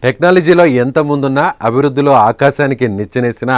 టెక్నాలజీలో ఎంత ముందున్నా అభివృద్ధిలో ఆకాశానికి నిచ్చెనేసిన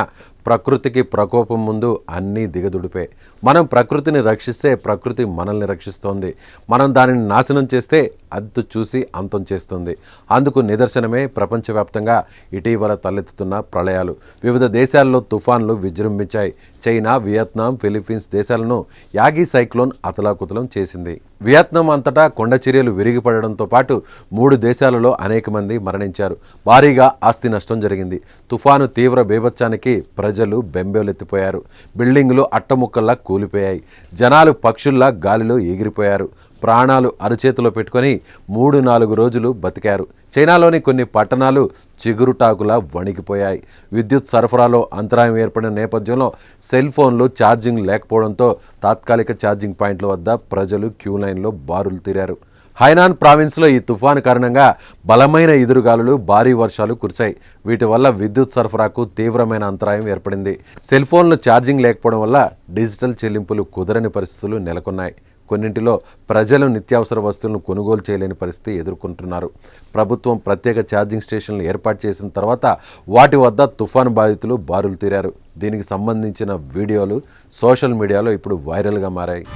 ప్రకృతికి ప్రకోపం ముందు అన్నీ దిగదుడిపే. మనం ప్రకృతిని రక్షిస్తే ప్రకృతి మనల్ని రక్షిస్తోంది. మనం దానిని నాశనం చేస్తే అది చూసి అంతం చేస్తుంది. అందుకు నిదర్శనమే ప్రపంచవ్యాప్తంగా ఇటీవల తలెత్తుతున్న ప్రళయాలు. వివిధ దేశాల్లో తుఫాన్లు విజృంభించాయి. చైనా, వియత్నాం, ఫిలిప్పీన్స్ దేశాలను యాగి సైక్లోన్ అతలాకుతలం చేసింది. వియత్నాం అంతటా కొండచర్యలు విరిగిపడడంతో పాటు 3 దేశాలలో అనేక మంది మరణించారు. భారీగా ఆస్తి నష్టం జరిగింది. తుఫాను తీవ్ర బీభత్సానికి ప్రజలు బెంబేలెత్తిపోయారు. బిల్డింగులు అట్టముక్కల్లా కూలిపోయాయి. జనాలు పక్షుల్లా గాలిలో ఎగిరిపోయారు. ప్రాణాలు అరచేతిలో పెట్టుకొని 3-4 రోజులు బతికారు. చైనాలోని కొన్ని పట్టణాలు చిగురుటాకులా వణికిపోయాయి. విద్యుత్ సరఫరాలో అంతరాయం ఏర్పడిన నేపథ్యంలో సెల్ ఫోన్లు ఛార్జింగ్ లేకపోవడంతో తాత్కాలిక ఛార్జింగ్ పాయింట్ల వద్ద ప్రజలు క్యూ లైన్లో బారులు తీరారు. హైనాన్ ప్రావిన్స్లో ఈ తుఫాను కారణంగా బలమైన ఎదురుగాలులు, భారీ వర్షాలు కురిశాయి. వీటి వల్ల విద్యుత్ సరఫరాకు తీవ్రమైన అంతరాయం ఏర్పడింది. సెల్ ఫోన్లు ఛార్జింగ్ లేకపోవడం వల్ల డిజిటల్ చెల్లింపులు కుదరని పరిస్థితులు నెలకొన్నాయి. కొన్నింటిలో ప్రజలు నిత్యావసర వస్తువులను కొనుగోలు చేయలేని పరిస్థితి ఎదుర్కొంటున్నారు. ప్రభుత్వం ప్రత్యేక ఛార్జింగ్ స్టేషన్లు ఏర్పాటు చేసిన తర్వాత వాటి వద్ద తుఫాను బాధితులు బారులు తీరారు. దీనికి సంబంధించిన వీడియోలు సోషల్ మీడియాలో ఇప్పుడు వైరల్గా మారాయి.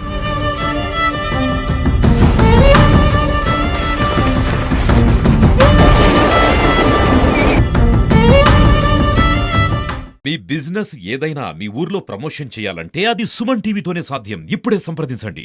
మీ బిజినెస్ ఏదైనా మీ ఊర్లో ప్రమోషన్ చేయాలంటే అది సుమన్ టీవీతోనే సాధ్యం. ఇప్పుడే సంప్రదించండి.